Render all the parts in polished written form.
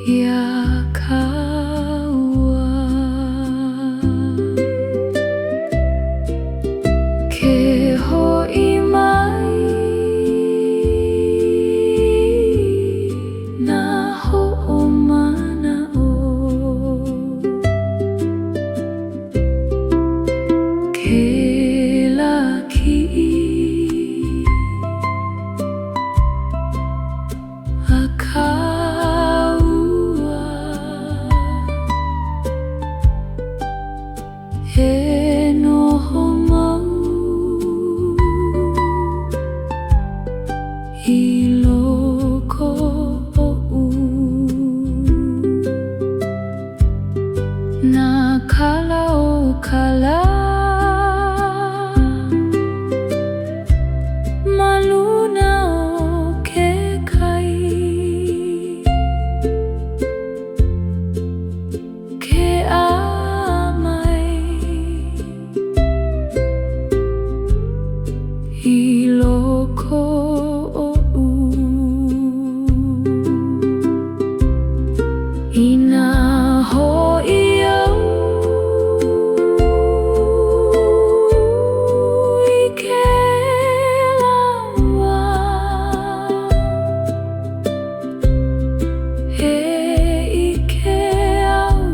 Yakawa ke ho'i mai na ho'omana'o ke laki'i akaua e noho mau I loko o'u na kala o kala maluna o ke kai ke amai I loko Ina ho'i au I ke lawa E I ke au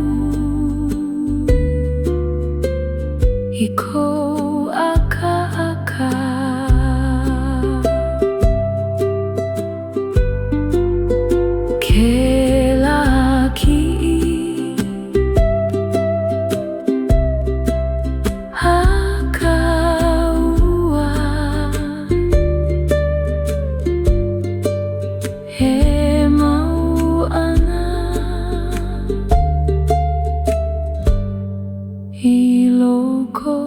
I kou aka Ke laki'i akaua he mau ana I loko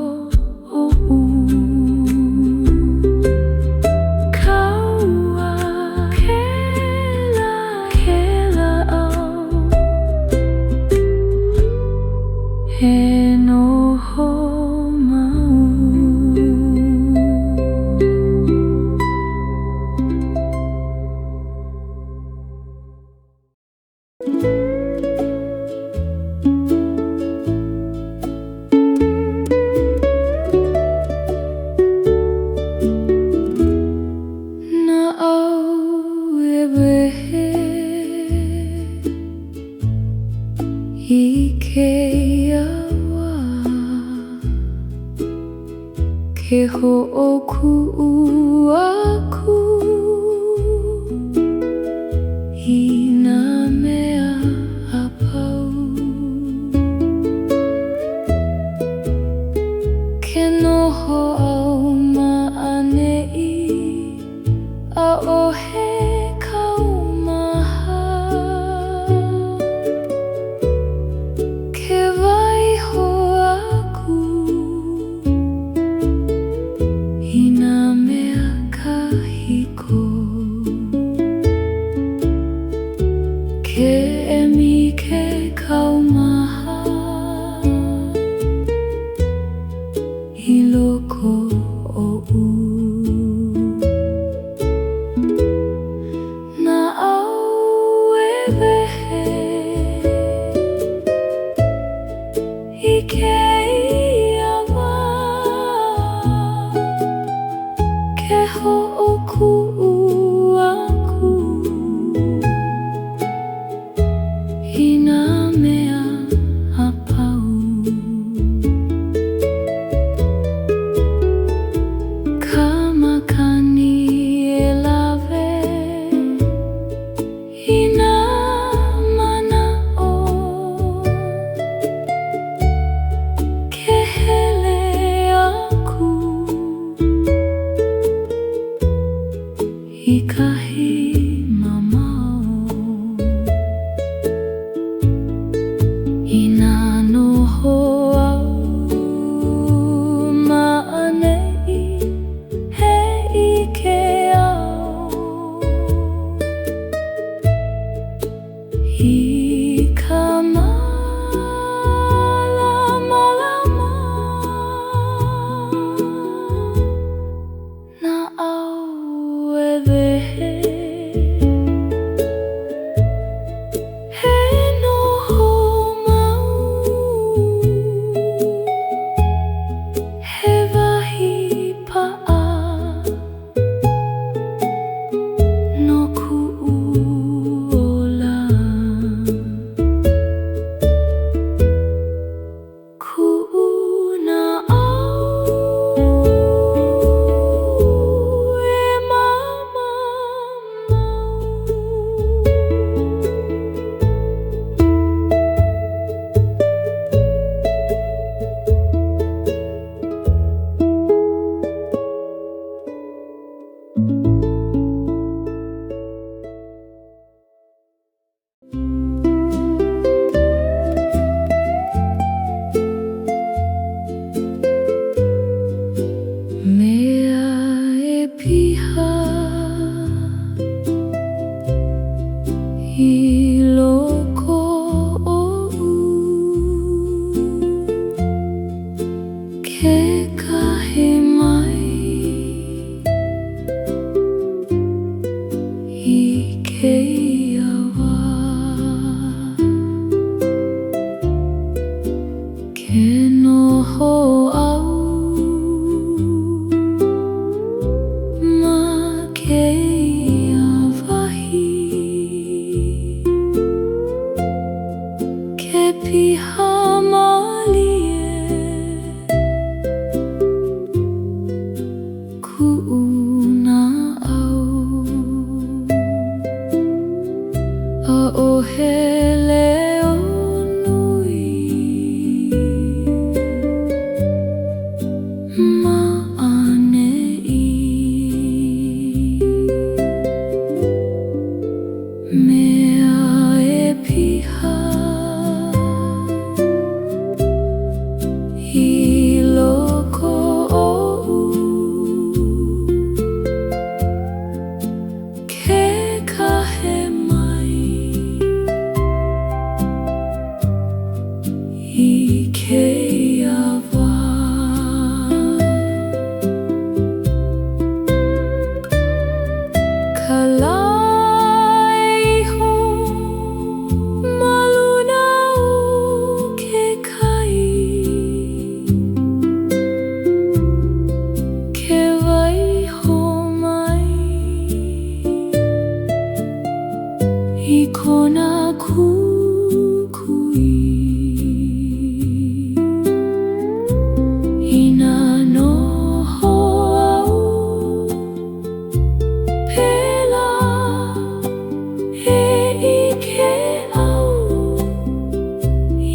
o'u kaua ke la'au he noho mau Na au e wehe I ke awa Ke ho'oku'u aku I nā mea apau Ke noho au ma'ane'i a'ohe kaumaha Ke waiho aku I nā mea kahiko Ke emi ke kaumaha I loko o'u Na au e wehe I ke iawa Ke ho'oku'u aku I nā mea pihamalie ku'una au a'ohele onui ma'anei mea e piha i loko o'u ke kahe mai i ke awa kalaiho maluna o ke kai ke waiho mai i kona kukui ina noho au pela e ike au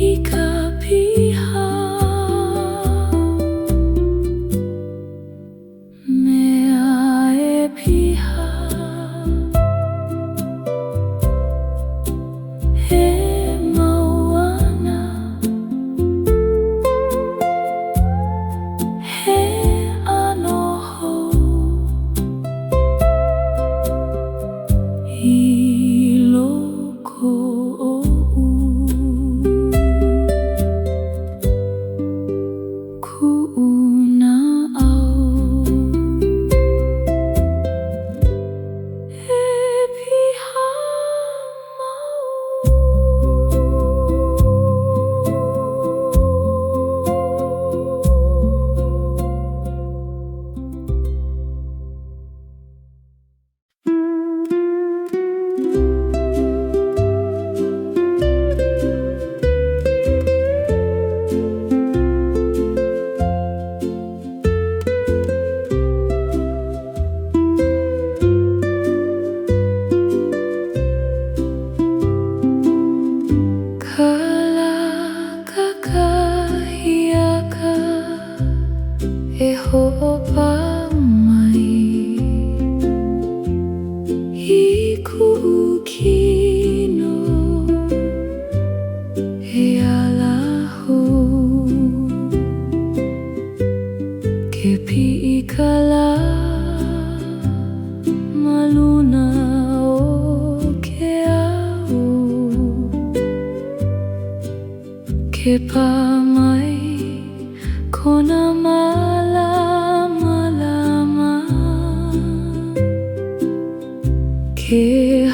i ka piha mea e piha he mauana he anoho i loko o'u ku'una au e piha mau kalakakahiaka e ho'opa mai i ku'u kino e alahu ke pi'i kala maluna o ke au ke pā mai kona malama ke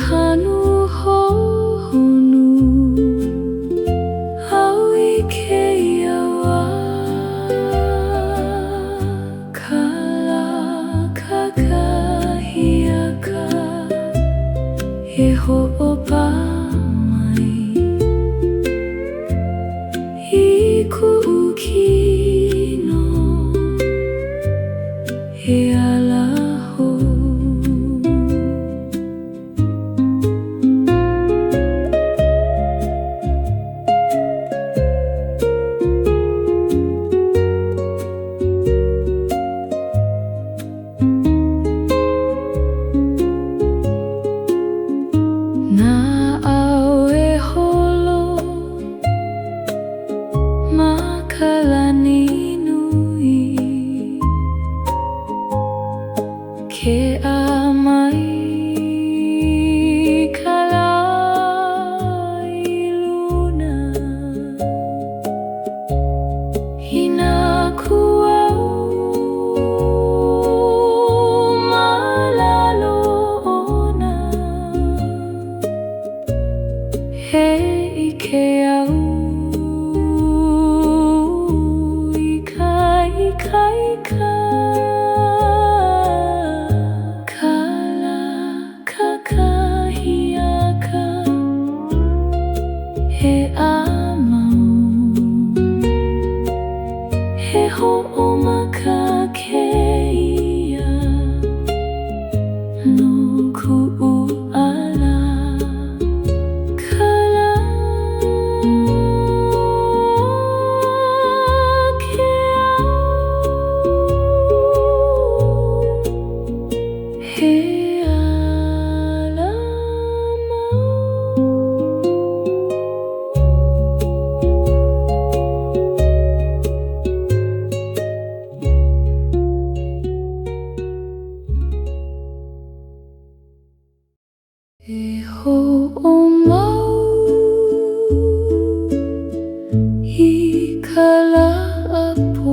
hanu hohonu au i ke iawa kalakakahiaka e ho'opa mai i ku'u kino e alahu na au e holo makalani nui ke amai kalai luna hina kuau malalo ona he ike au ika kalakakahiaka he amau ho'omakakeia no ku'uala kala he e ho'omau I ka la'apopopo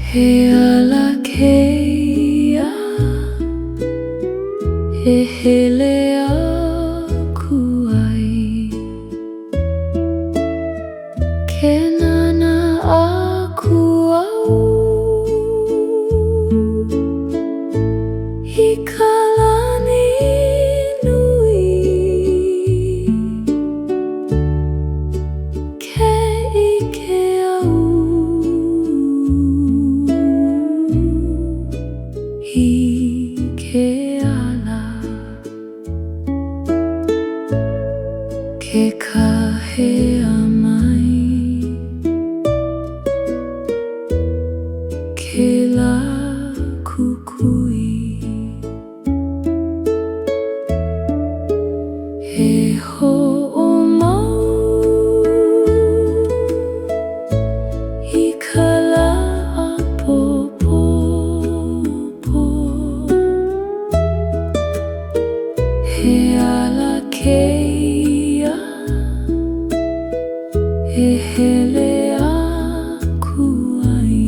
he ala keia e hele aku ai ke nana aku au I ka lani nui ke ike au I ke ala ke kahea mai ke la kukui he ho'omau I ka la'apopopo he ala keia e hele aku ai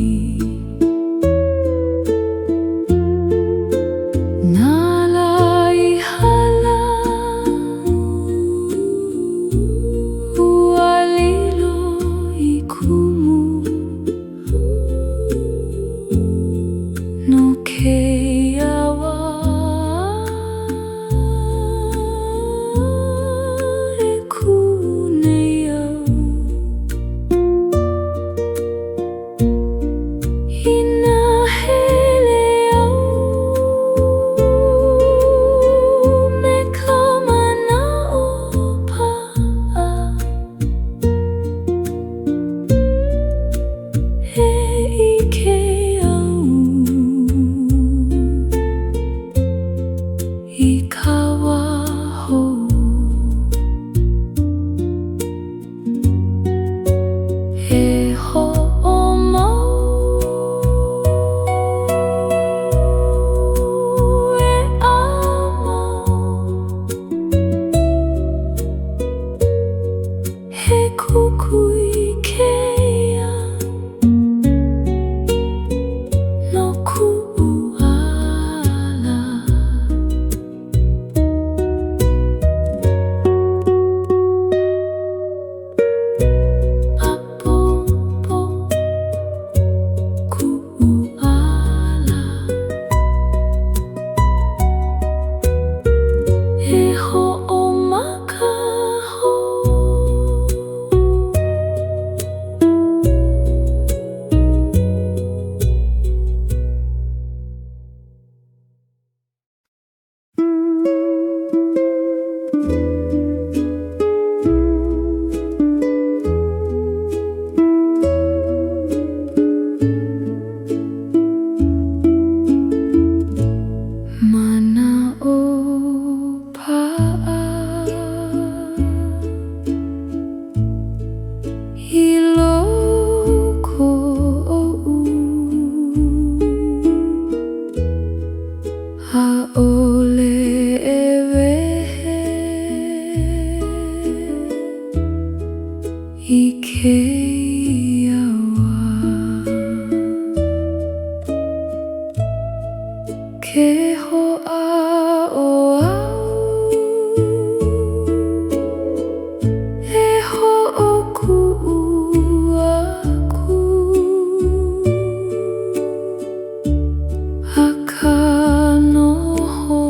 no ke awa e kunei au I nā hele au me ka mana'o pa'a he ike I ka waho he ho'omau e āmau he kukui keia no ku'uala ku'uala e ho'omakaho mana'o pa'a I loko o'u ha'ole e wehe I ke awa ke ho'a o au e ho'oku'u aku a ka noho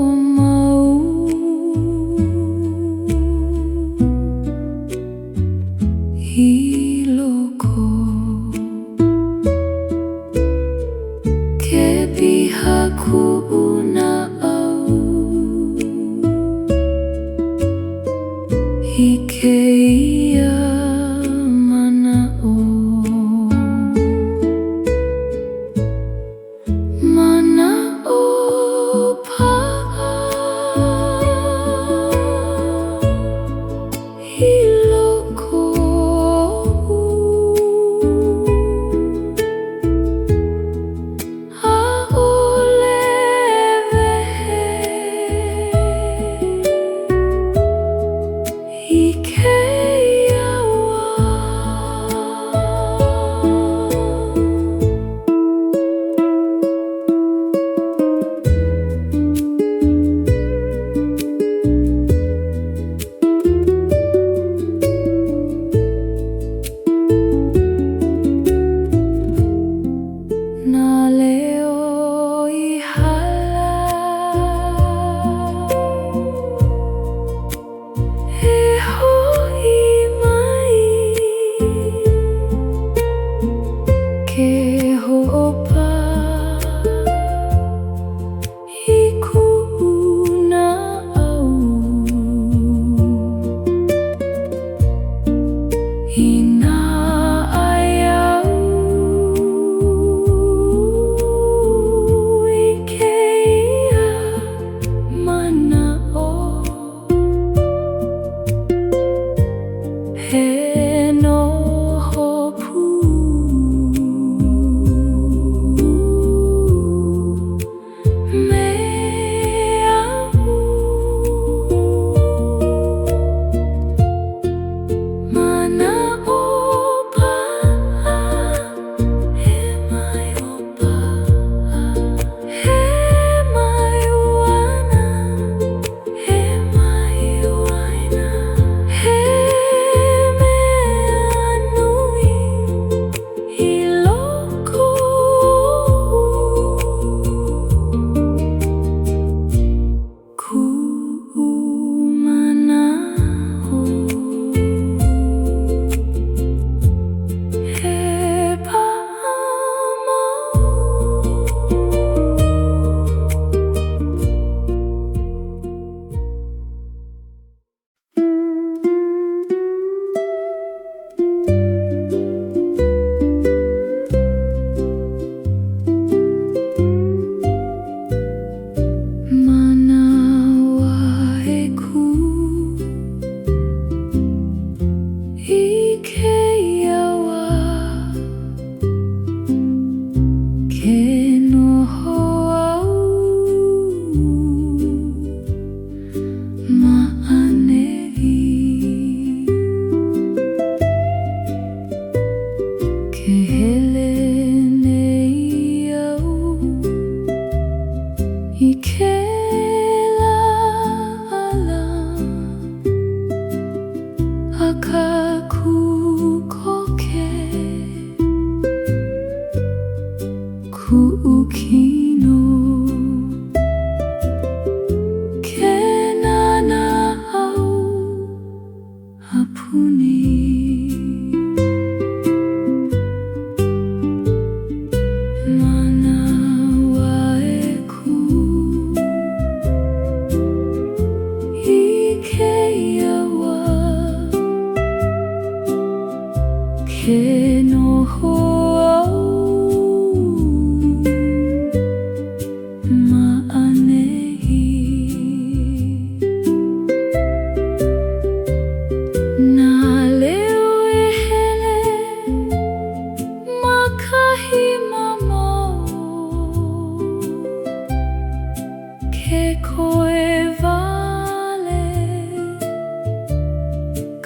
koe wale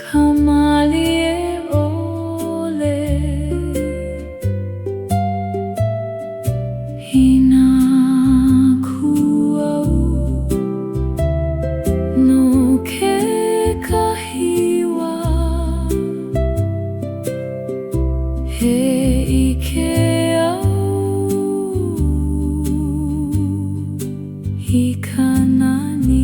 kamali e ole hina kuau no ke kahiwa he ike hikanani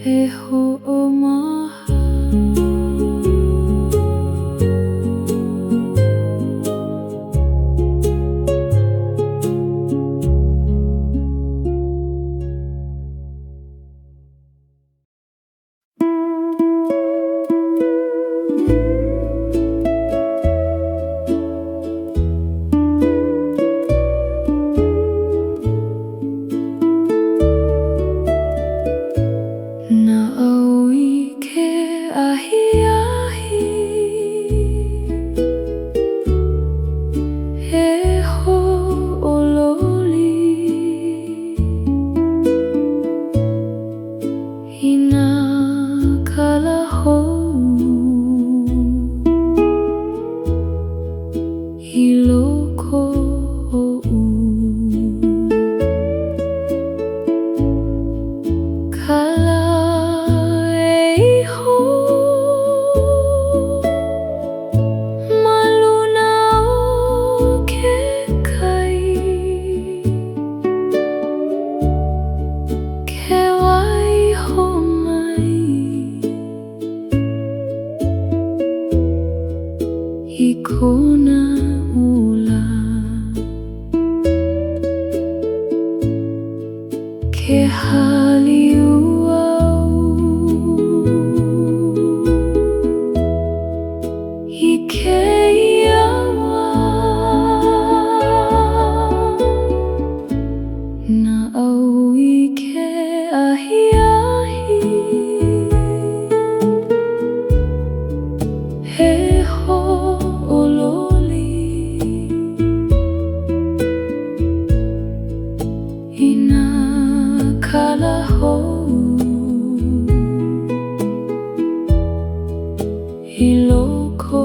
e ho'omaha Ikona ula ke haliuau I ke iawa na au I ke ahiahi he I loko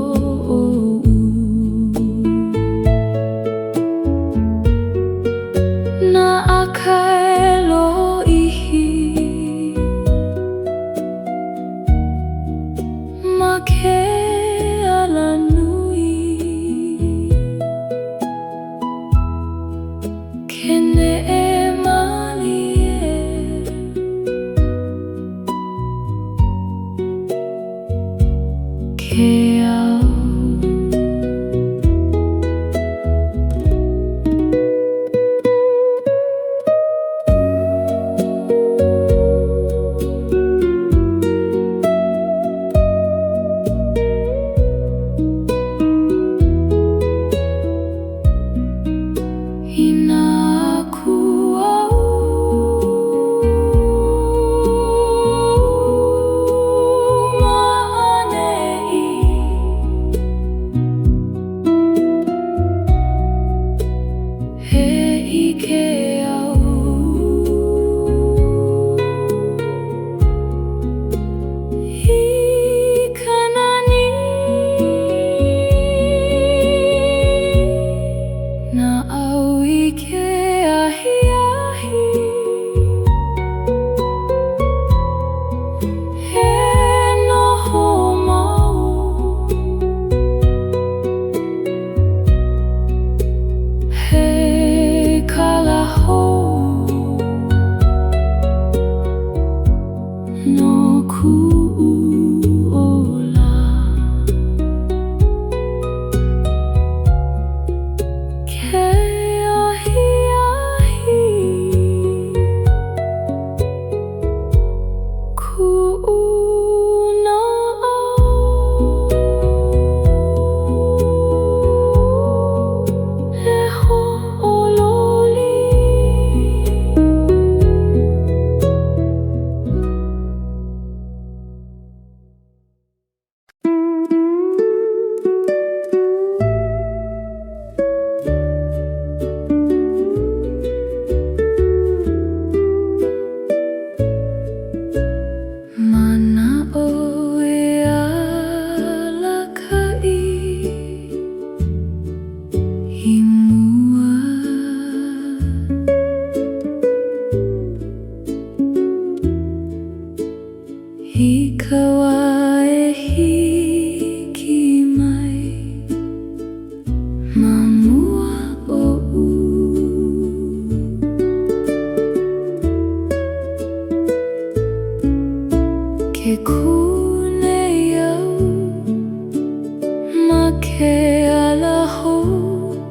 ke alahu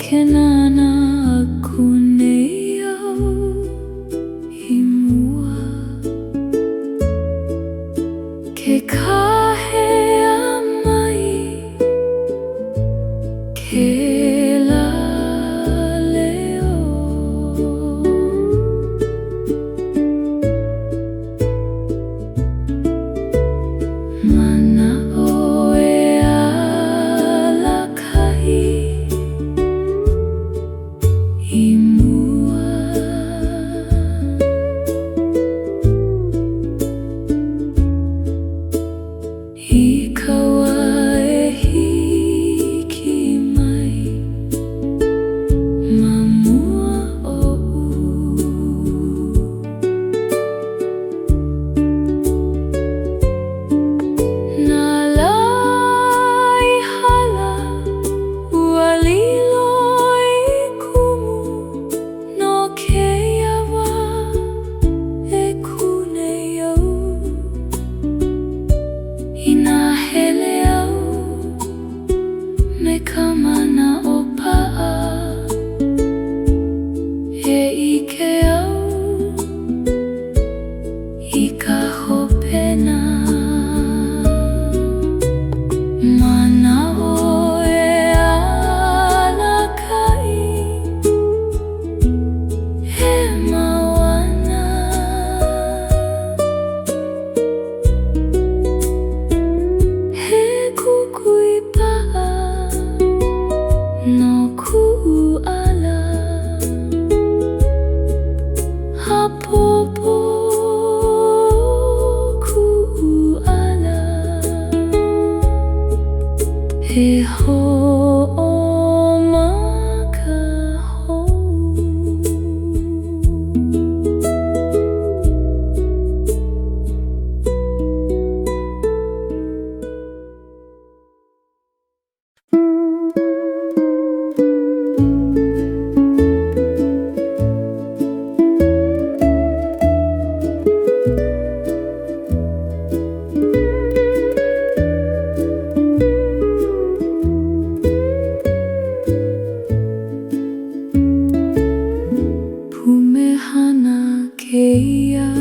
ke nana aku nei au i mua. Ke kahe a mai ke leo mana o e alakai i mua. I kaua e hiki mai ma mua o'u. Nā lai hala ua lilo i kumu no ke iawa e kunei au. I nā hele au me ka mana o pa'a e ike au i ka hopena. Mana o e alakai he mauana. He kukui pa'a no ku'ala hapopo ku'ala he ho'omaka hou. Pumehana keia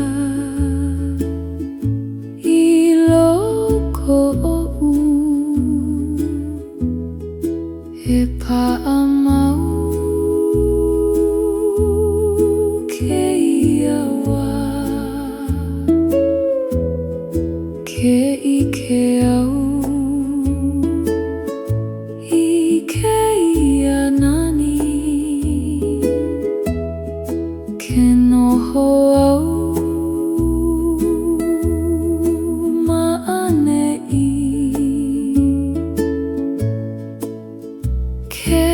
i loko o'u e pa'a mau keia wā ke ike au i keia nani. Ke noho au ma'ane'i ke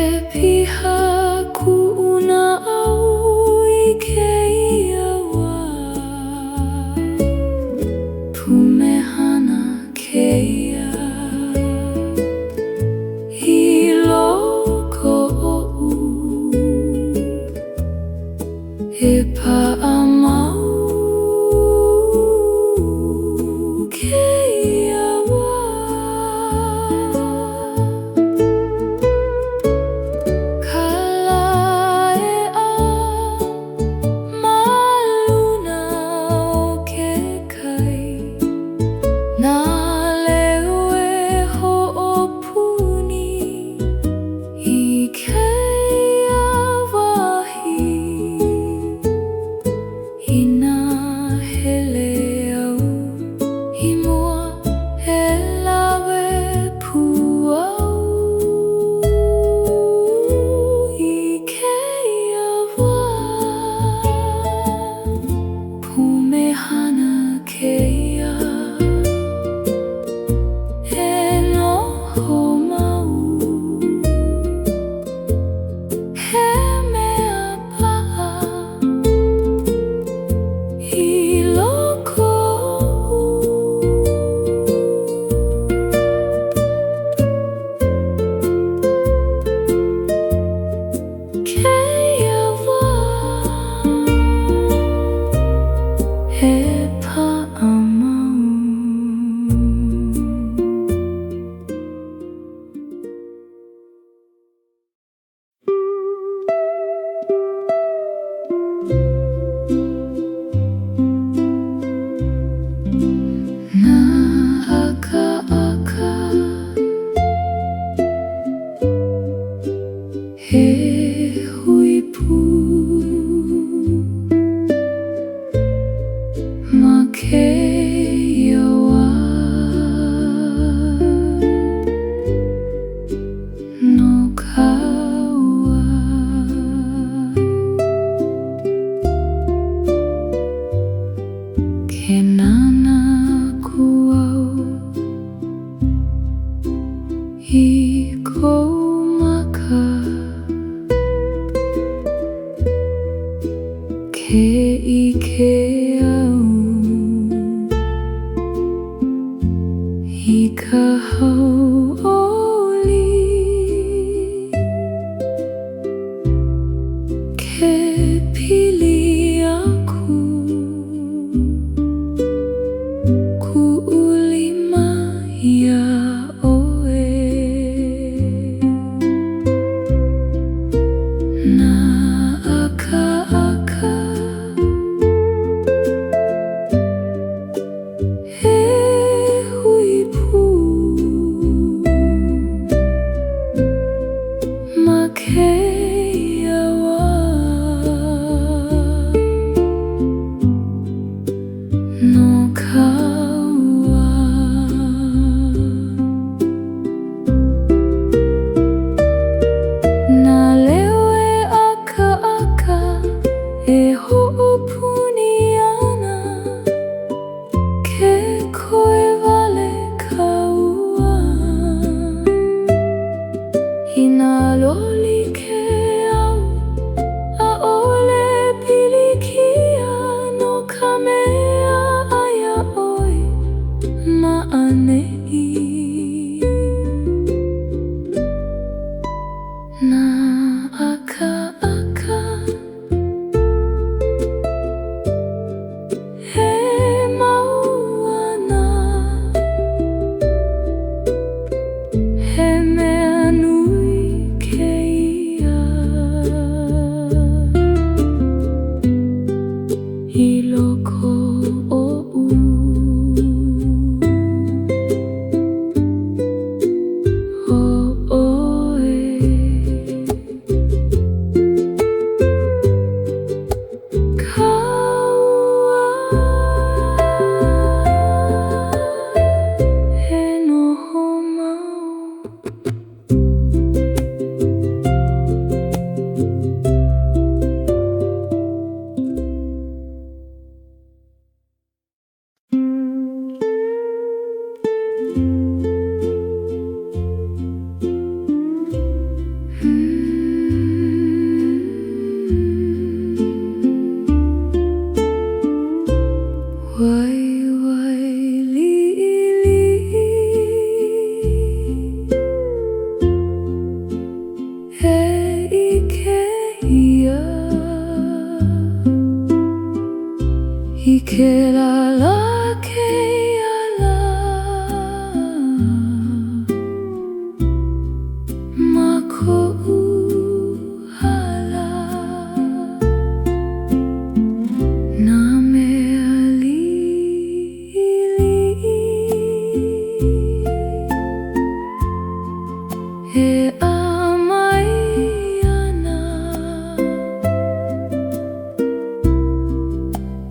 He hui pu ma ke iawa no kaua ke nana kuau I kou maka ke ike au I ka hauʻoli ke pili aku kuʻulima ia ʻoe na aka he hui pu ma ke iawa no kaua na leo e aka e hoʻopuni ana ke koe wale kaua I nā loli ke au ʻaʻole pilikia no ka mea aia ʻoe maʻaneʻi nā aka he mauana he mea nui kēia I loko oʻu oʻoe kaua he noho mau Wai wai li li he ike ia I ke lala ke ala ma koʻu hala nā mea he ʻamai ana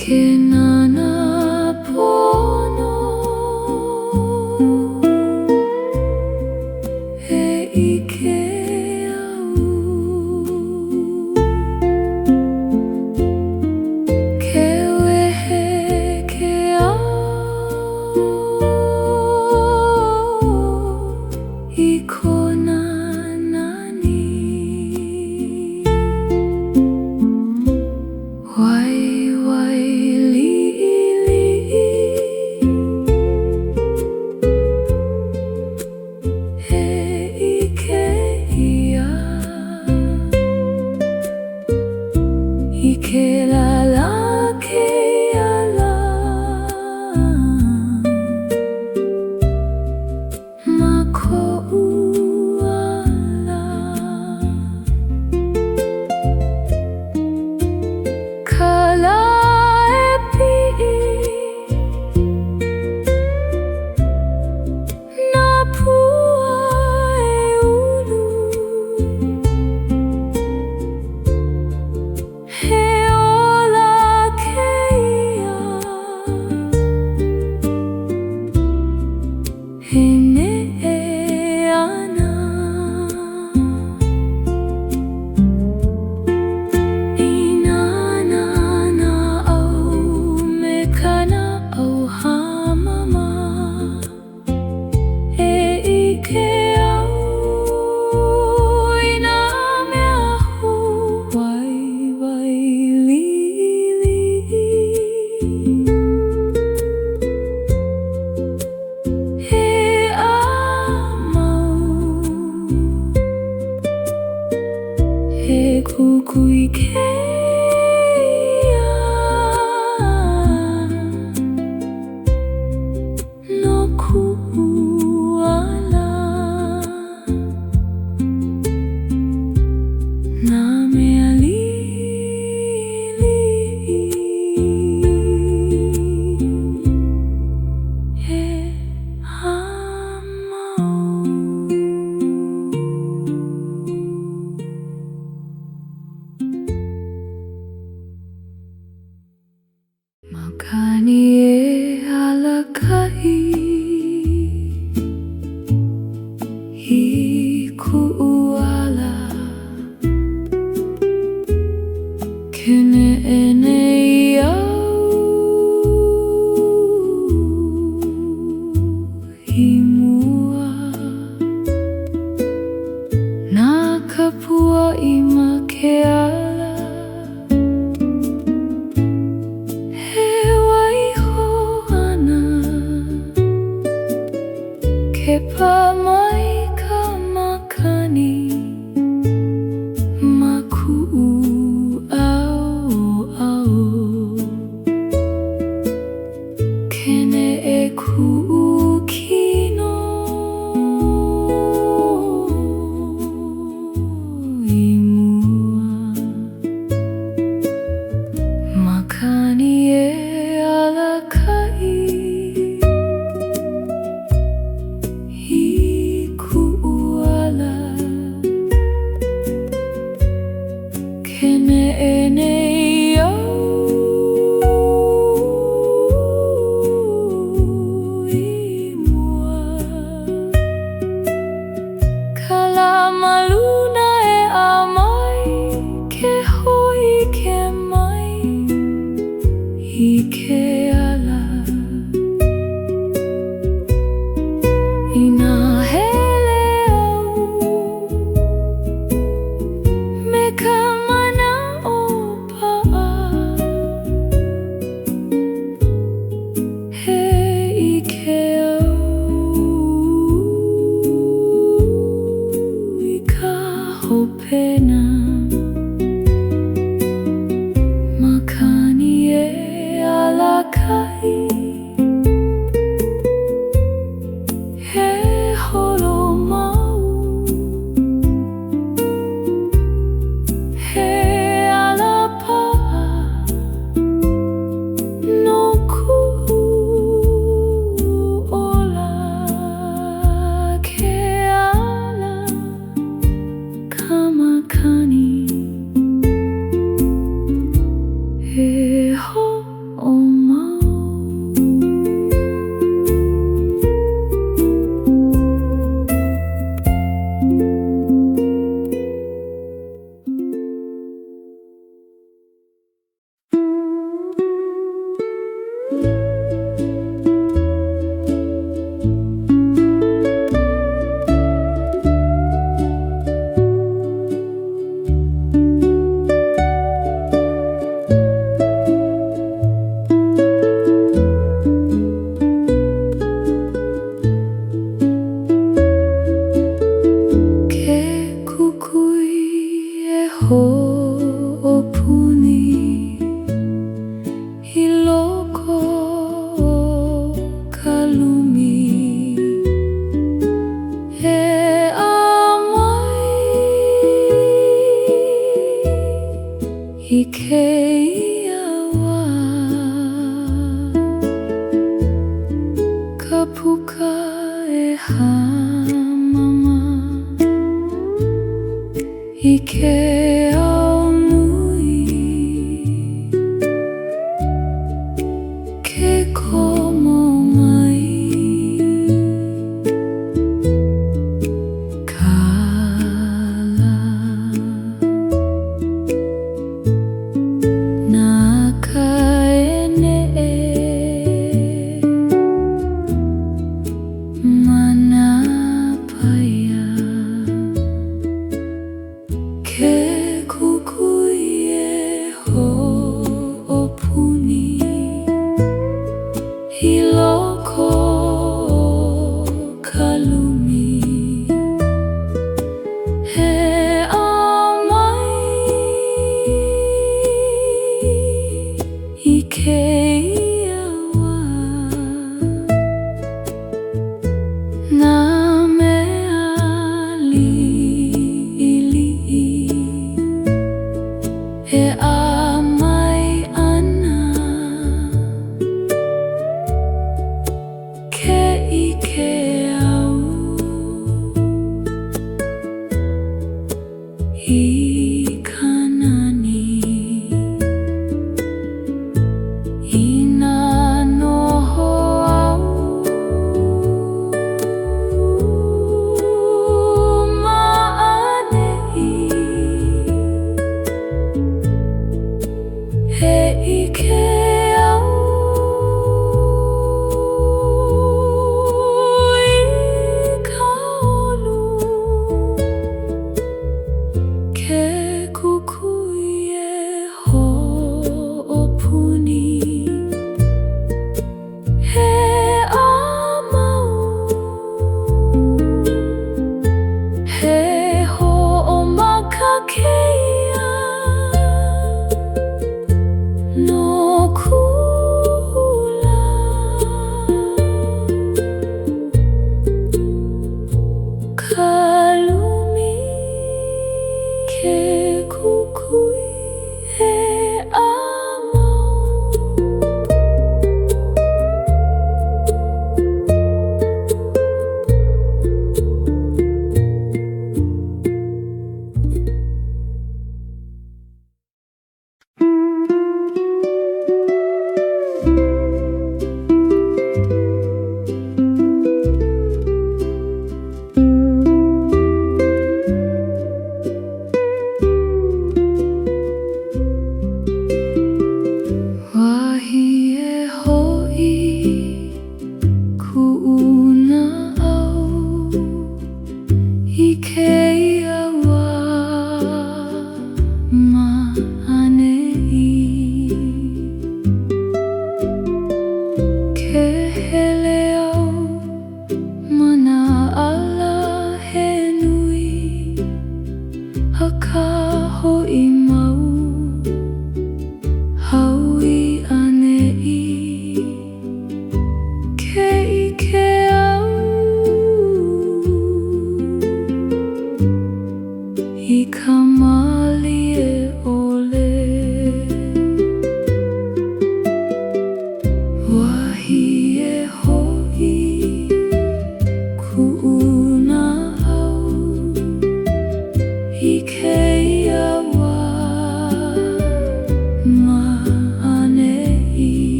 ke nana pono he ike au ke wehe ke au I kona kukui kea no kuala na mea lili e amau. Makani e alakai I kuala Kene ene iau I mua Na kapua I make ala He waiho ana Ke pa mai ka makani Maku'u Kene e ku'u kino I mua Makani e alakai I ku'u ala Kene ene iau Maluna e amai ke hoi ke mai I ke ala I nā hele au me ka mana o pa'a he I ke au Hopena Makani e alakai He holo mau He alapa'a No ku'u ola Ke ala Makani e ho'omau Ho'opuni I loko o ka lumi E amai I ke iawa Ka puka e hamama I ke au nui Ke komo mai Kala Nā ka ene Mana paia Ke kukui e ho'opuni I loko o ka lumi He amai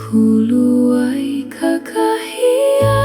Kuluai kakahia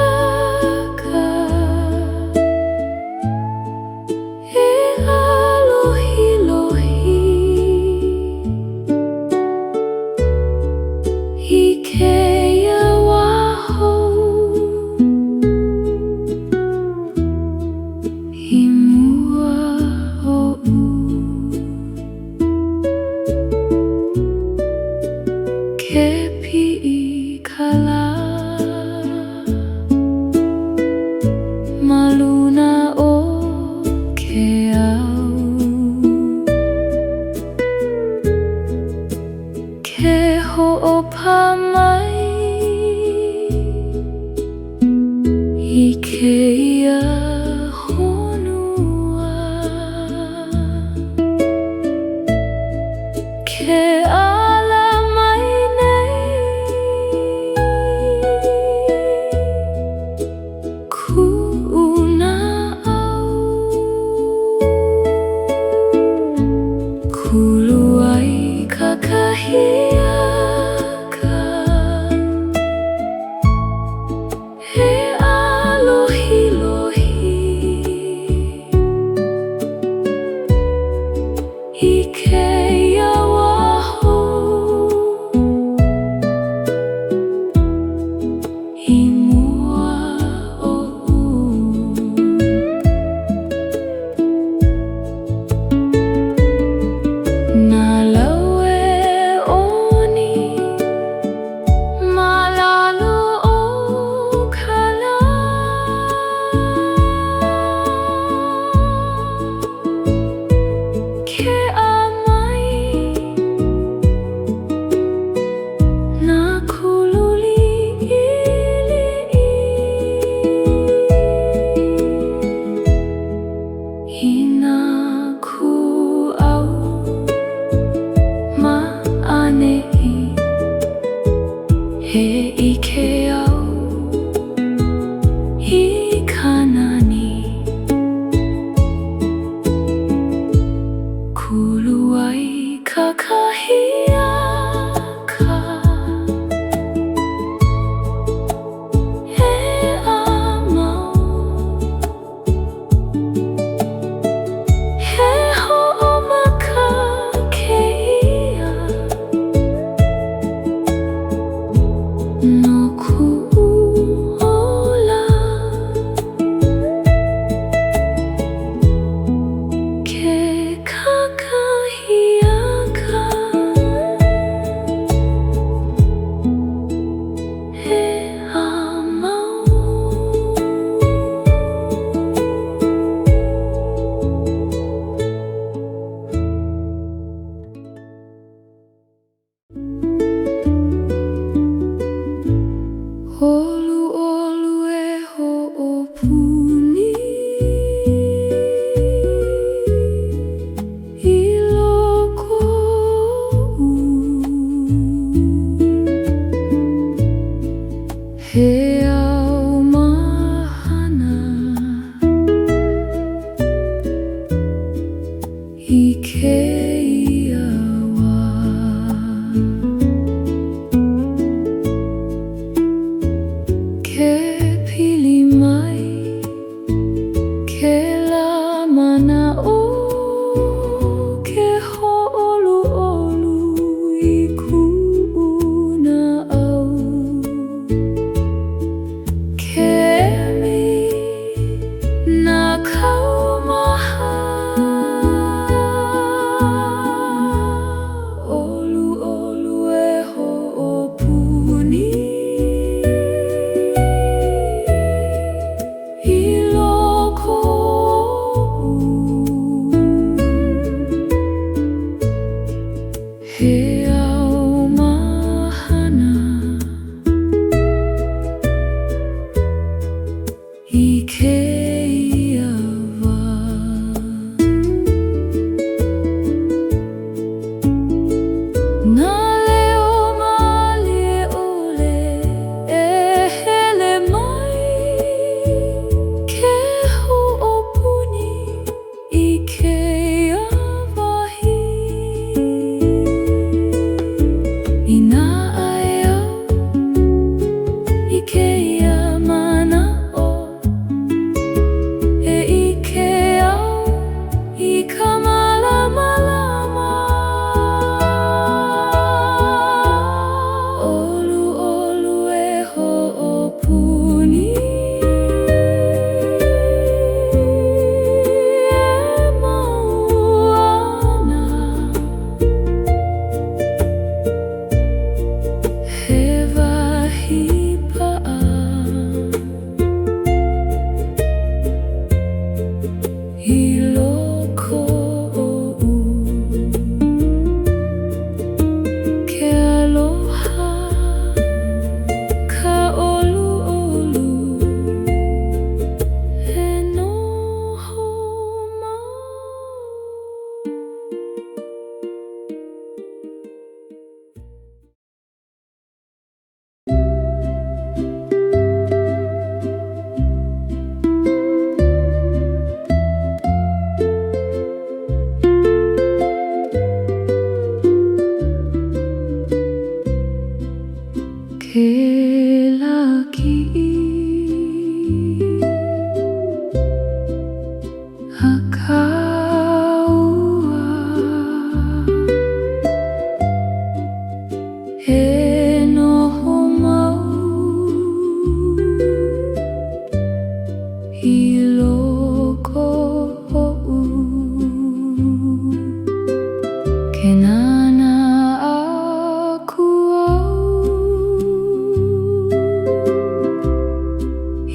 He au mahana I ke iawa Ke pili mai Ke la mana o Ke ho'olu olu I ku'una au Na kaumaha Olu olu e ho'opuni I loko He au mahana I ke iawa Nā leo malie ole E hele mai Ke ho'opuni I ke iawahi I nā ai au I ke ia mana Ke laki akaua He noho mau I loko o'u Ke nana aku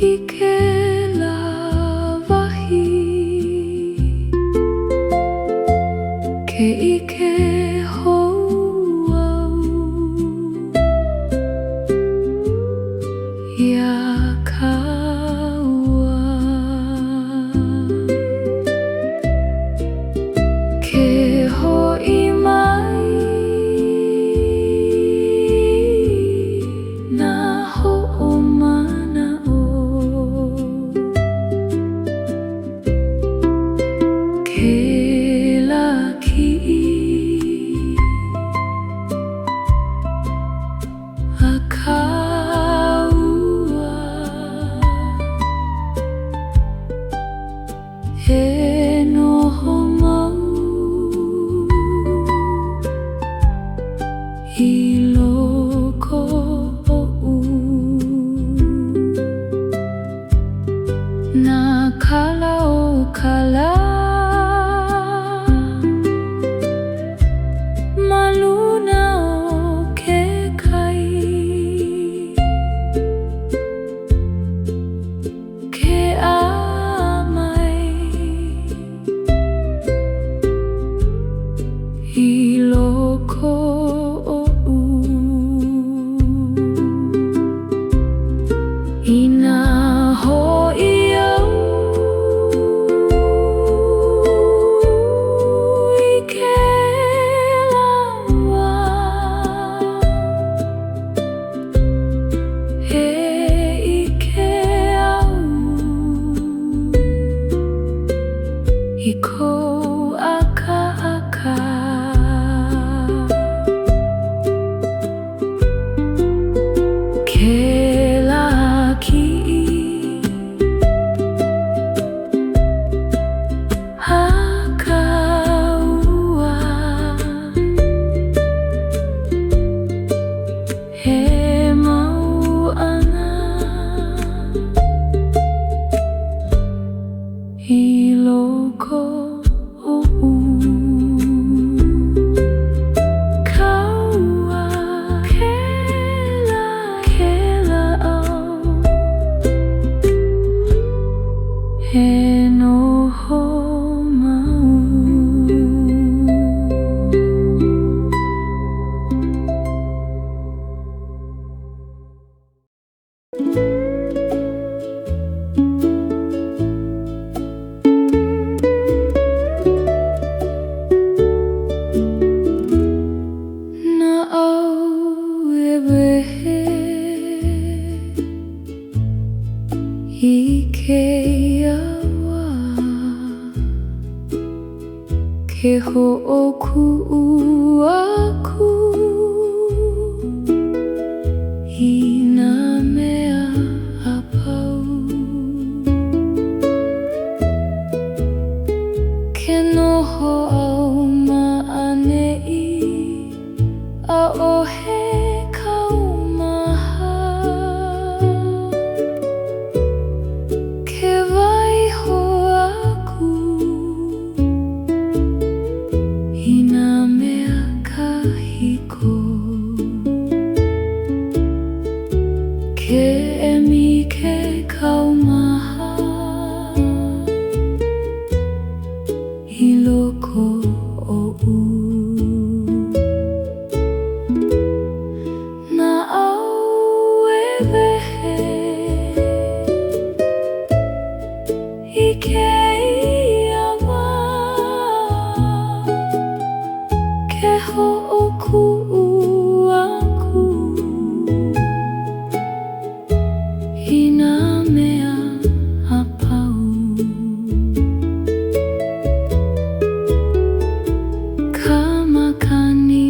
I ke lawahi Ke ike hou au Ia kaua Ke ho'i mai Na ho'o mana Ke laki akaua He noho mau I loko o'u Na kala o kala Maluna o ke kai Ke amai I loko o'u I nā ho'i au He he noho mau. Na au e wehe I ke awa ke ho'oku aku I nā mea apau ke noho au ma'anei a'ohe kaumaha ke waiho aku I nā mea kahiko ke emi ke kaumaha I loko o'u Na au e wehe I ke iawa ke ho'oku aku I nā mea apau ka makani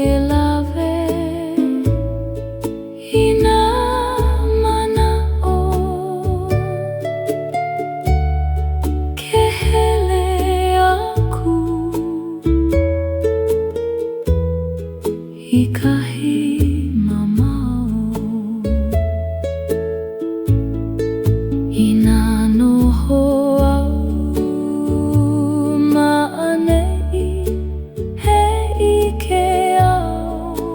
e lawe I nā mana'o ke hele aku I kahi mamao I nā noho au ma'anei he ike au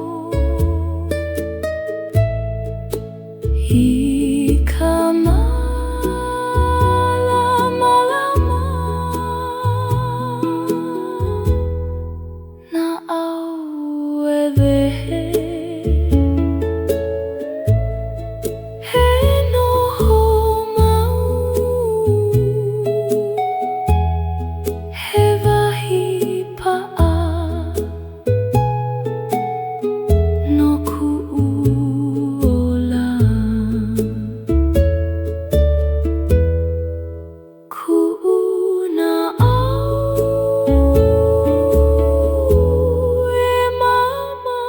I ka malama Na au e wehe he noho mau he wahi pa'a no ku'uola Ku'u na au e mama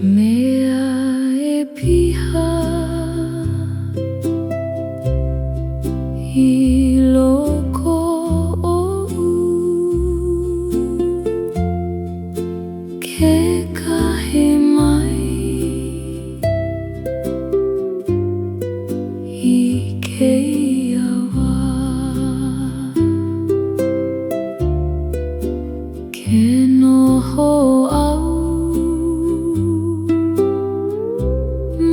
Mea e piha I loko o'u ke kahi mai I ke iawa ke noho au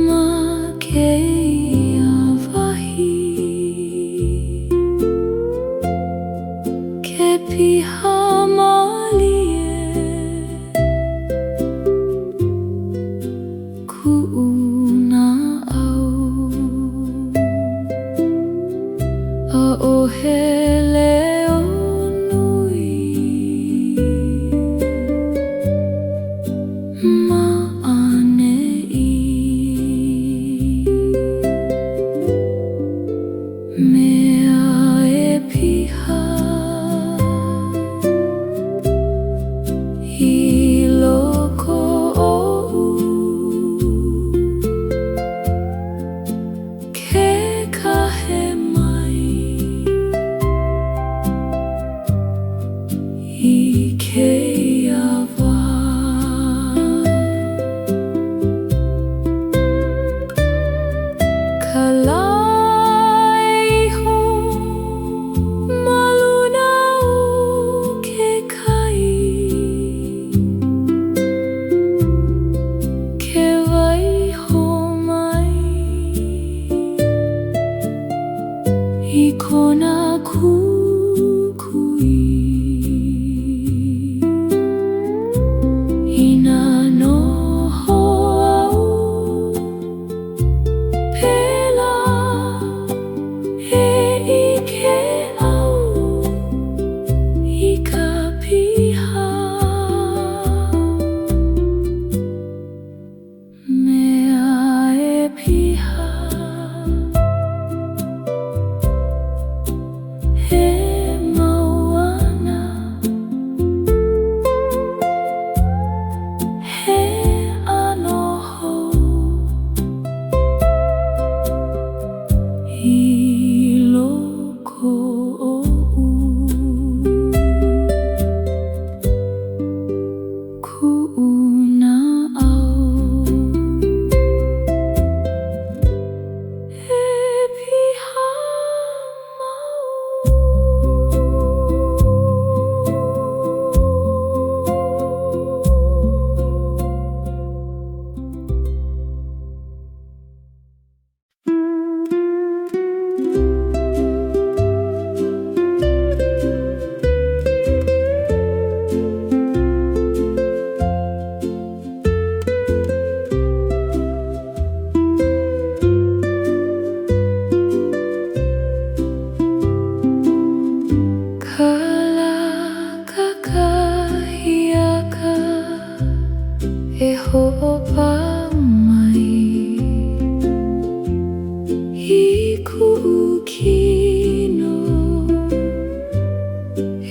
ma ke ia wahi ke piha malie ku'u na au a'ohe leo nui ma'anei Mea e piha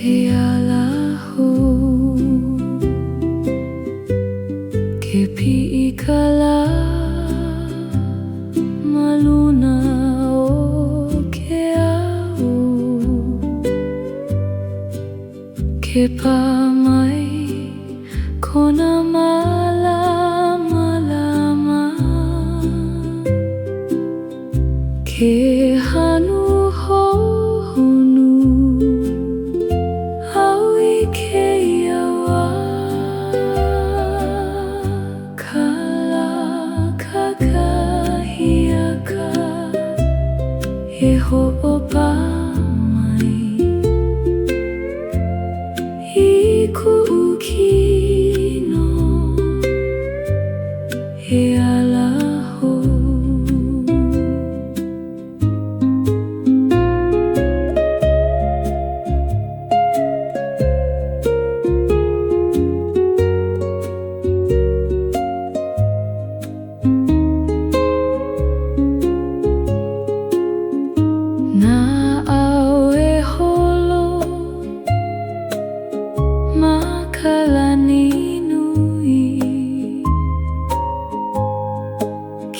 He alahu ke pi kala maluna o ke au ke pamai kona malama ke hanu hohonu au I ke iawa kala kakahiaka he ho'opa mai I ku'ukino he alaho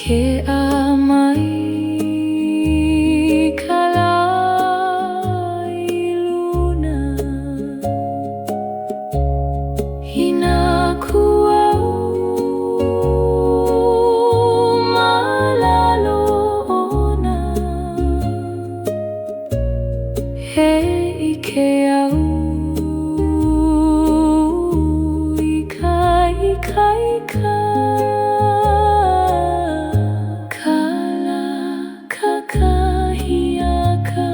ke amai kala I luna hina kuau malalona he I ke au ika kakahiaka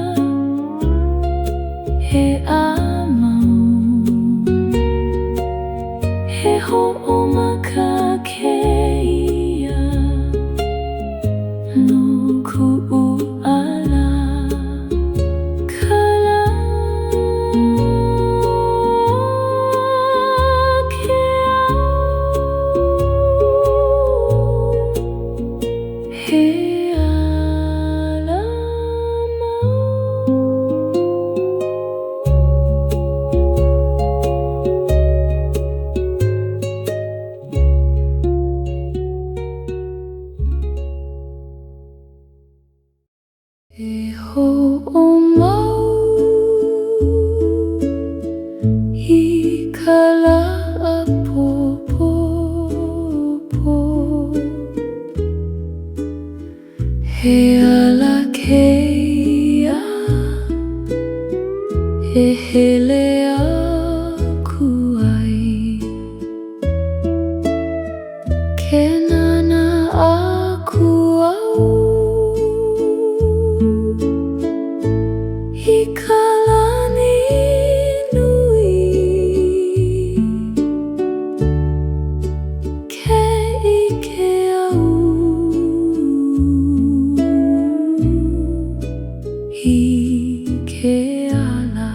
he amau he ho'omaka keia no ku'uala kala ke au he E ho'omau I kala apopopo he ala keia e hele aku ai ke nana aku au I kalani nui ke I ke au I ke ala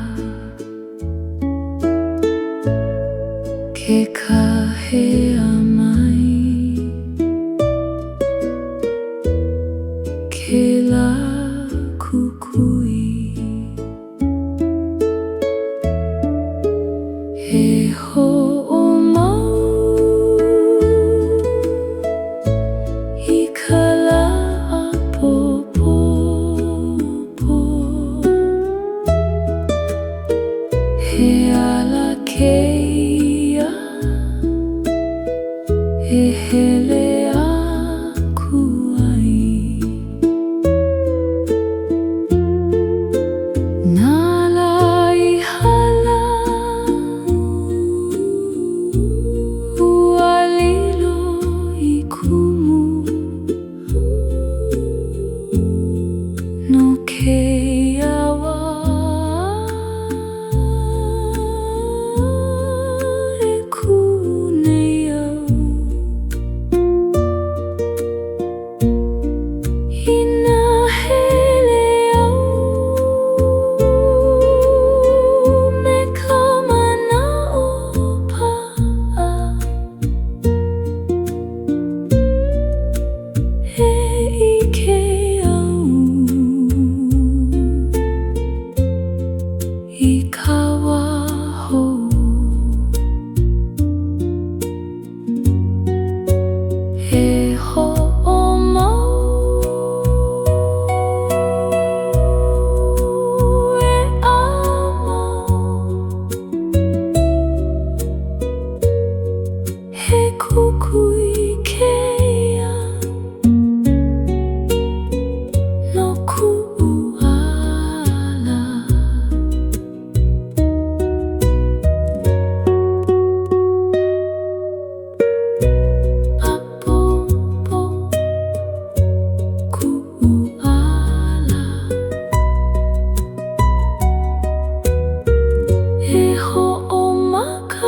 ke kahea mai ke la kukui he ho'omau I kala apopopo he ala keia e hele aku ai no ke iawa e kunei au hina hele au me ka mana'o pa'a he I ke I kau waho e ho'omau e amau he kukui keia no ku'uala apopo ku'uala e ho'omakaho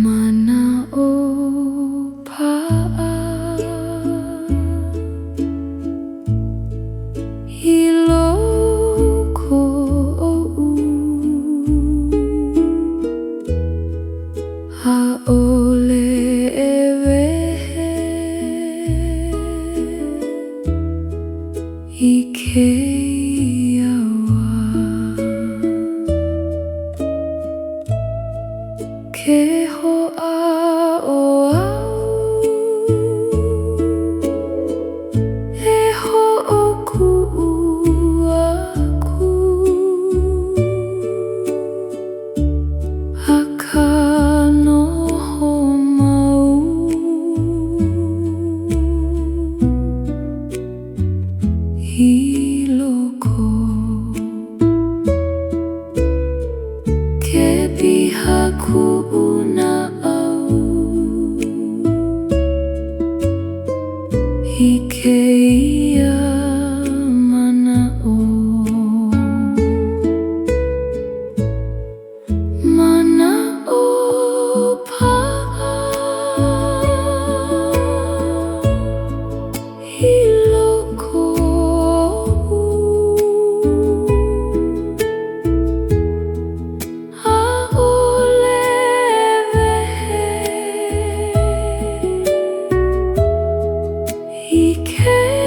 mana o pa'a i loko o'u a'ole e wehe i keia wā ke ho'a o au e ho'oku'u aku a ka noho mau i loko ke piha ku'u na au i keia mana'o mana'o pa'a i loko a'ole wehe i keia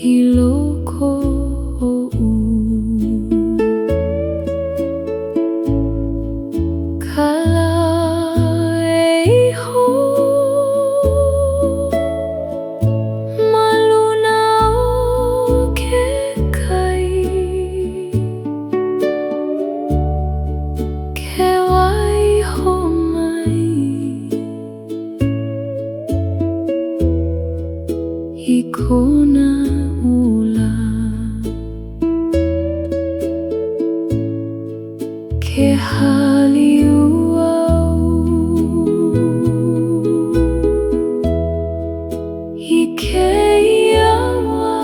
Hiloko Kala Eiho Maluna o Kekai Kewai Homai Ikona ula Ke haliuau Ike iawa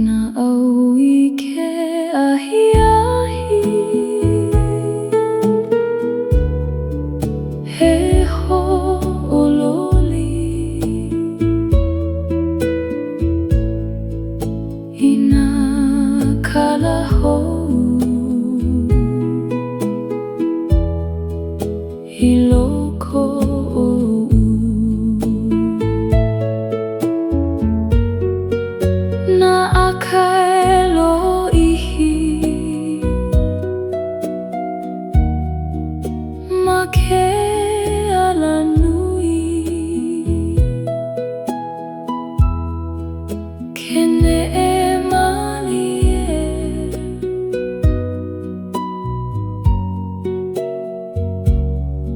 Na au ike ahi He ho ololi Ina kala hou Hiloko Na akaelo ihi Ma ke ala nui Kene e mali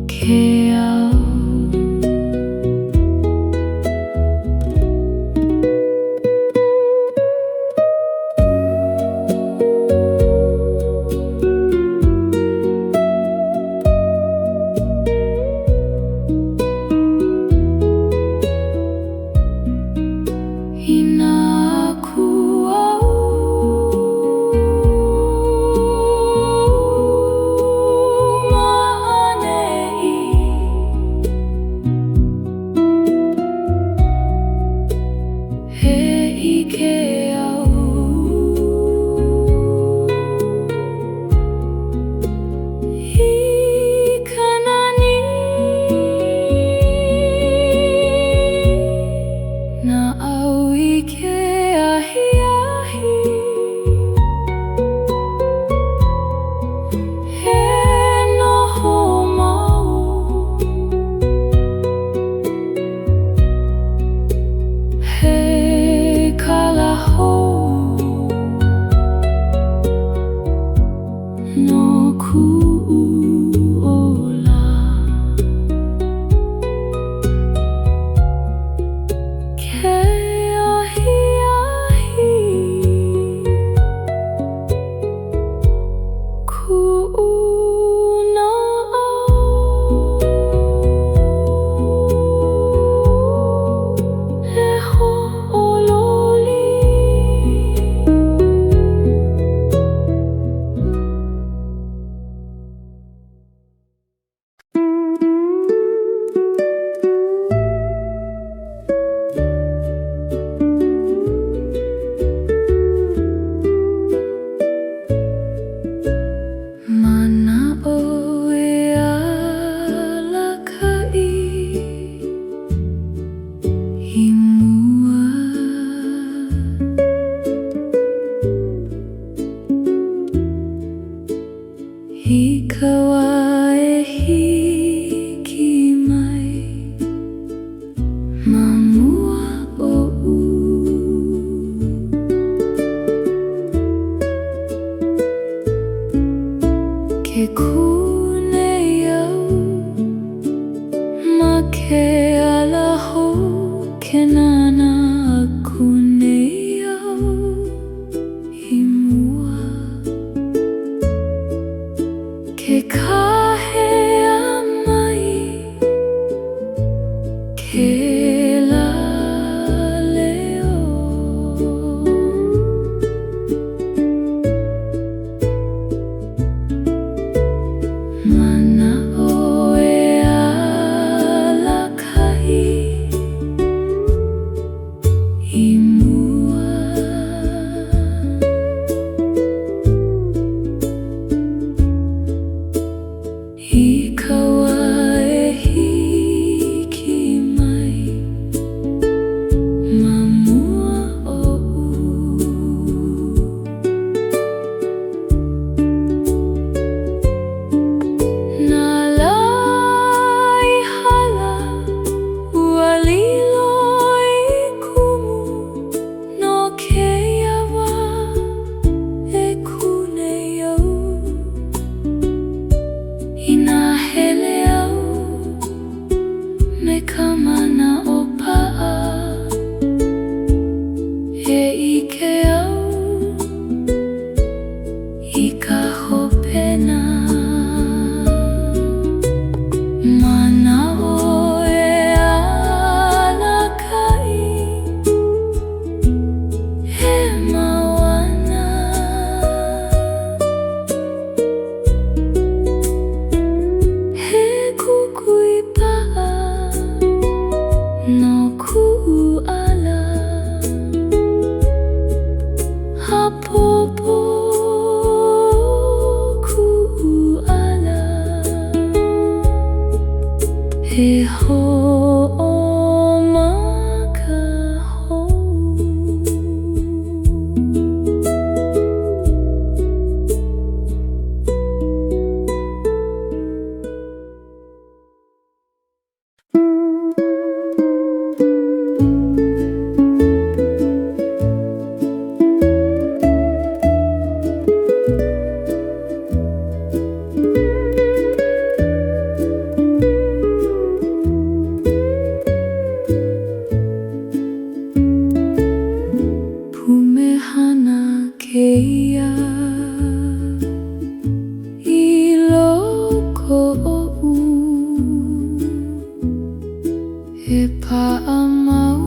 Ke au Ina aku au Maanei He ike au Ikanani Na au ike ahi He noho mau He kala hou No ku'ola Ke ahi Ku'una au He ho'ololi Mana o e alakai I mua I kawa e hiki mai Ma mua o Ke kunei au Ma ke ala hou Ke nana kunei au I mua Ke kahe a mai Ke la leo Mana o e alakai I mua I kawa e hiki mai kama na opaa e ike au ikahopena manao e anakai he mawana he kukuipaa no kuala hapopo kuala he ho maka ho Pumehana keia I loko o'u e pa'a mau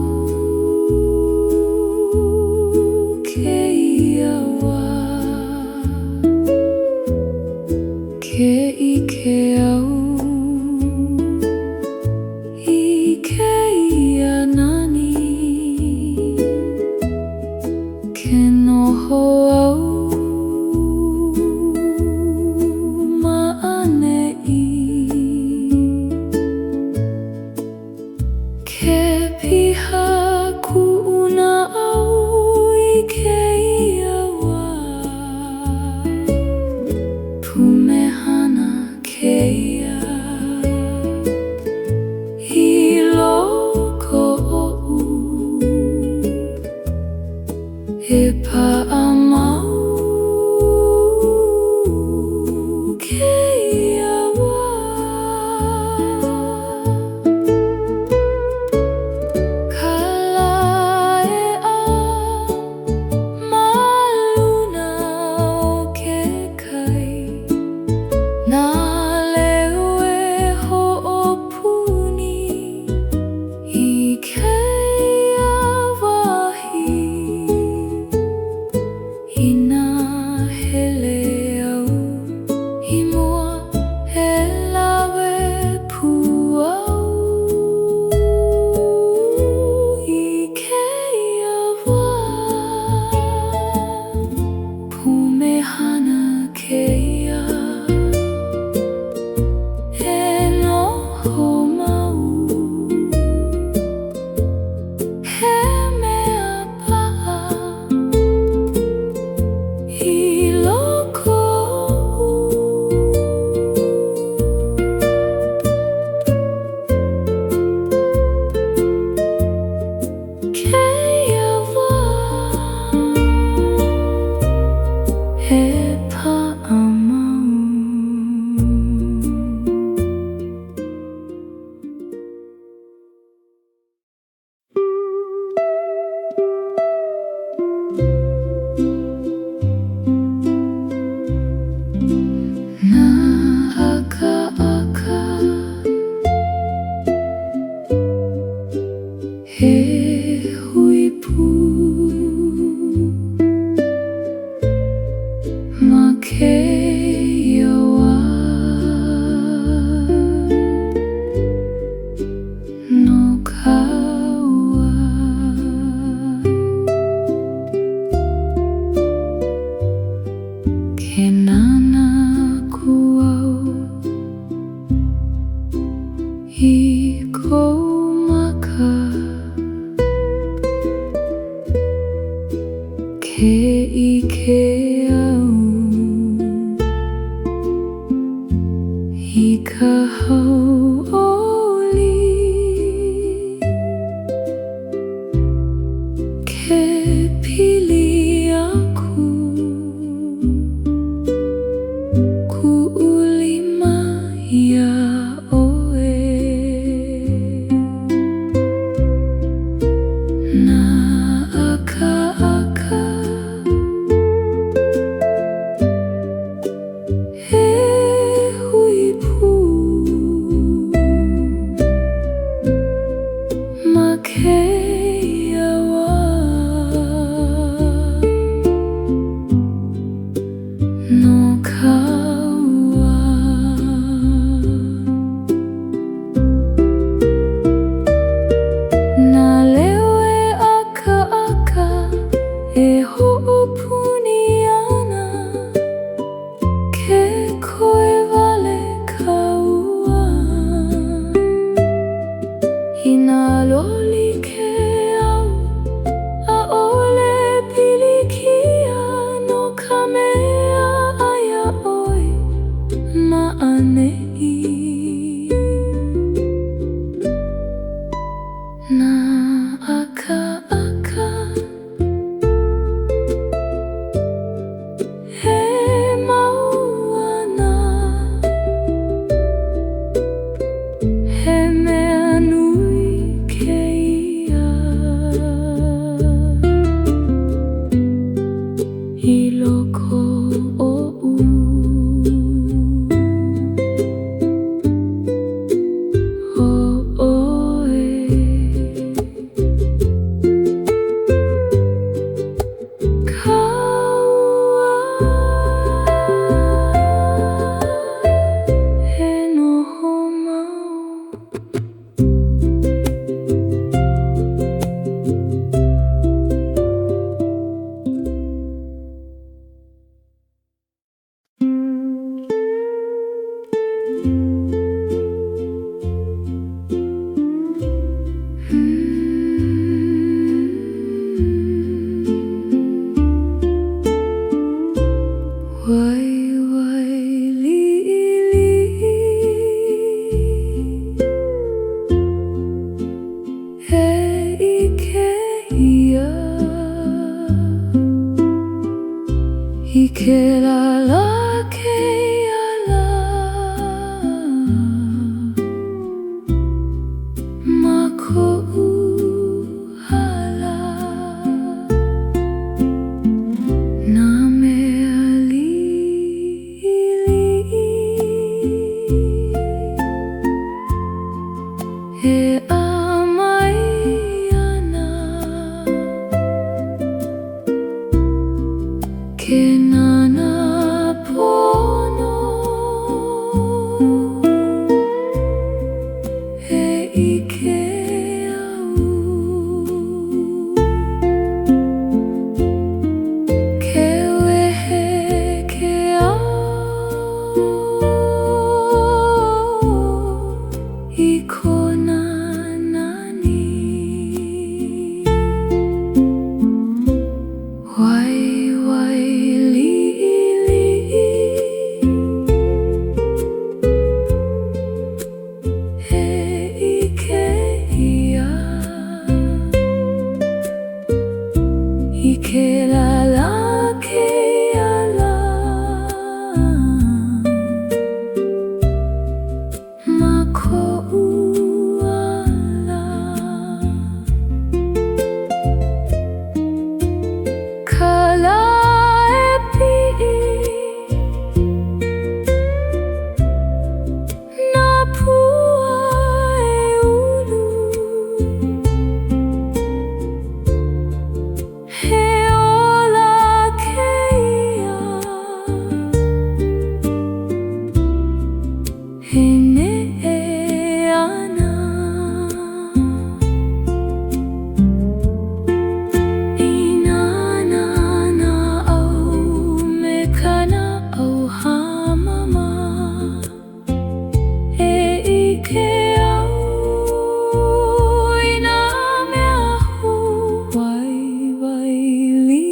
keia wā ke ike au I keia nani ke noho au ma'anei ke piha ku'una au I keia wā pumehana keia I loko o'u e pa'a mau keia wā kalae'a maluna o ke kai nā leo e ho'opuni I keia wahi I nā hele au I mua e lawe puau I keia wā pumehana keia e noho mau he mea pa'a I loko keia wā he pa'a mau nā aka he huipu ma keia wā no kaua ke nana kuau I kou maka keawa no kaua na leo e aka e ho'opuni ana ke koe wale kaua i nā loli ke au ʻaʻole pilikia no ka mea aia ʻoe maʻaneʻi nā aka he mauana he mea nui keia i loko oʻu oe kaua he noho mau Wai li he ike ia I ke lala ke ala ma koʻu hala nā mea he ʻamai ana ke nana pono he ike au ke wehe ke au I kona nani Wai li he ike ia I ke lala ke ala ma koʻu ala ka la e piʻi nā pua e ulu he ola keia he neʻe ana I nana au me kana ʻauhamama e ike au I nā mea hu wai li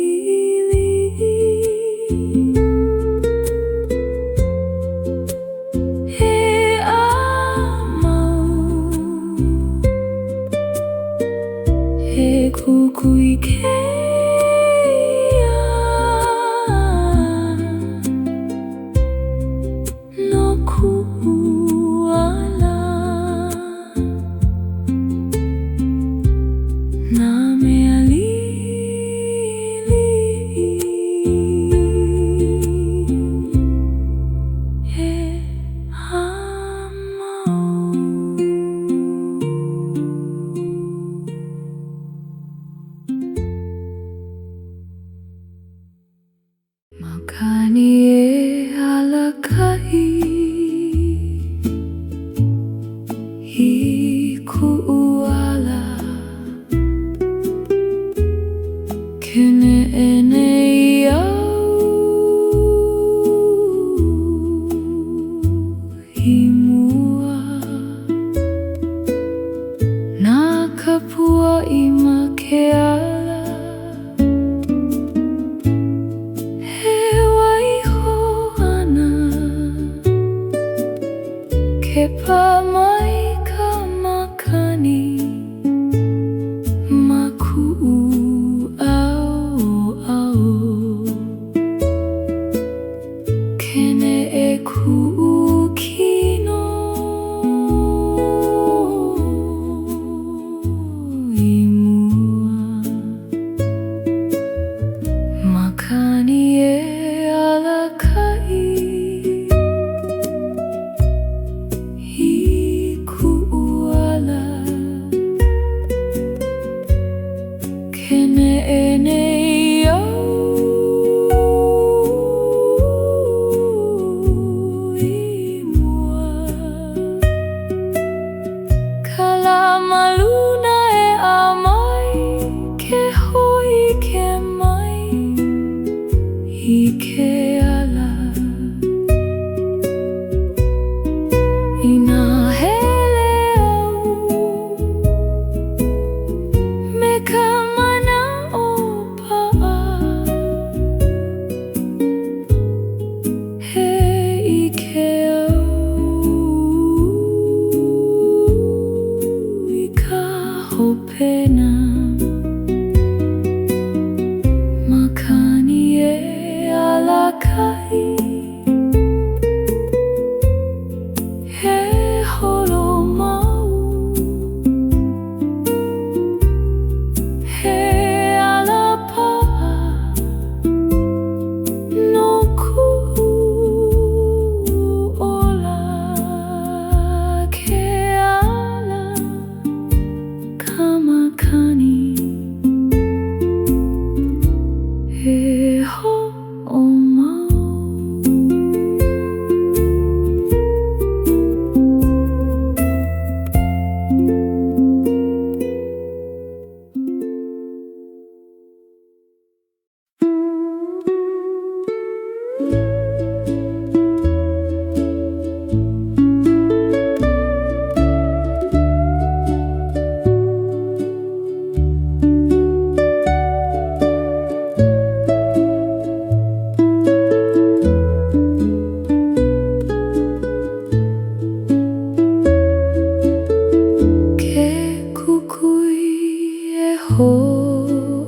he ʻamau he kukui keia no kuala nā mea he ʻamau Nakapua I makeala he waiho ana ke pamai ka makani maku'u au kene e ku'u kino I mua makani e alakai I ku'u ala kene e nei au Kalamaluna e amai ke hoi ke mai I ke ala I nā hele au me ka mana o pa'a he I ke au Hopena makani e alakai he holo mau he alapa'a no ku'u ola ke ala Kamakani he ho'omau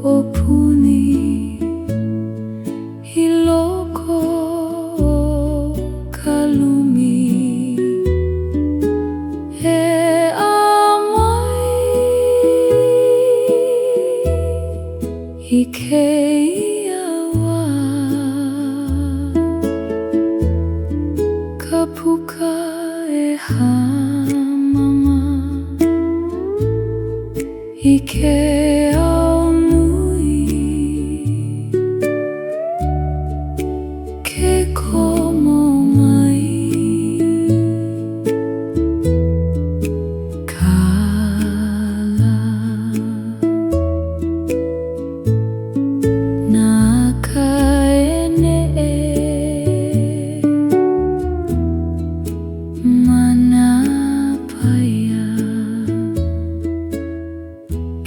Ho'opuni I loko o ka lumi e amai I ke iawa ka puka e hamama I ke au nui ke komo mai kala naka ene mana paia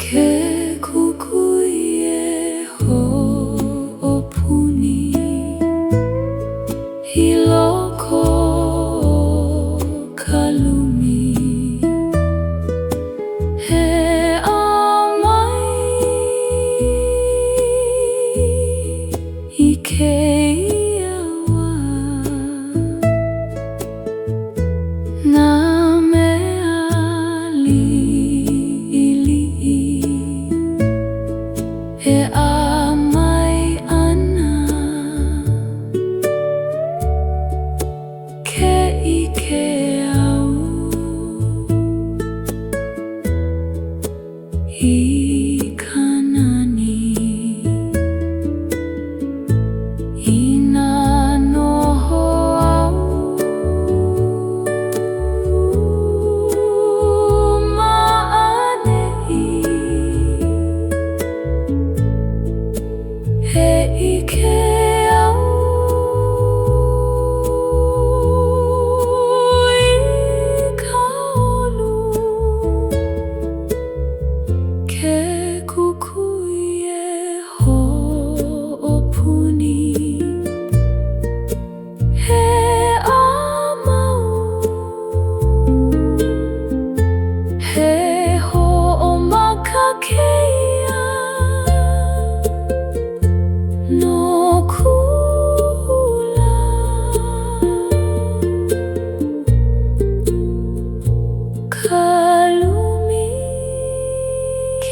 ke kukui e ho'opuni I loko o ka lumi he amai I ke iawa nā mea li'ili'i e amai ana ke ike au I kanani I nā noho au ma'ane'i he ike au I ka olu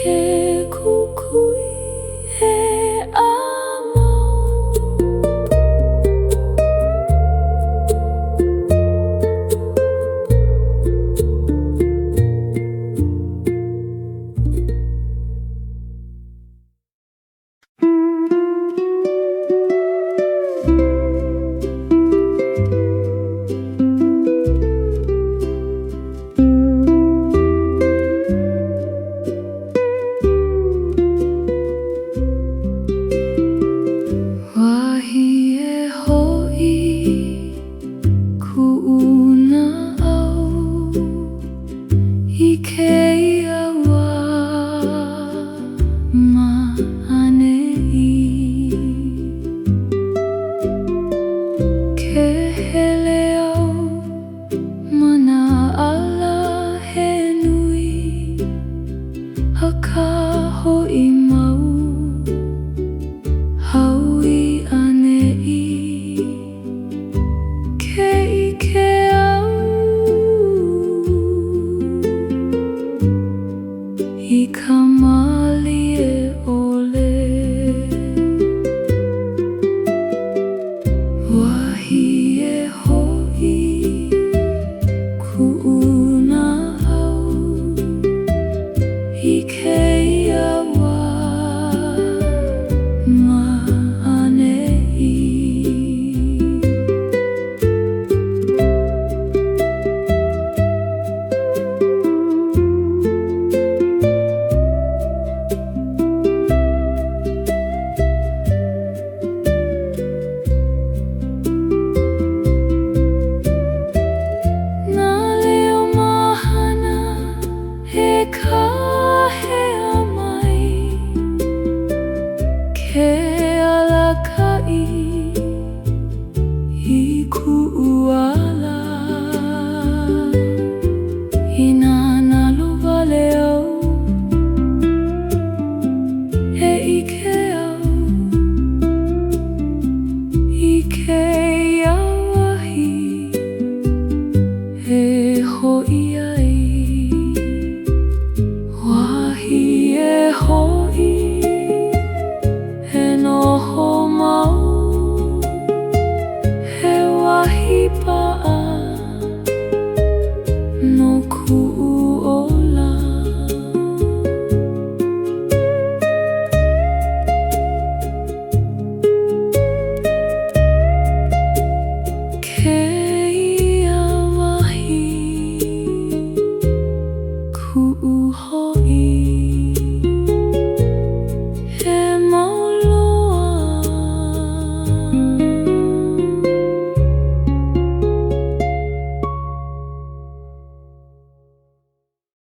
ke kukui e amo. Ku hoi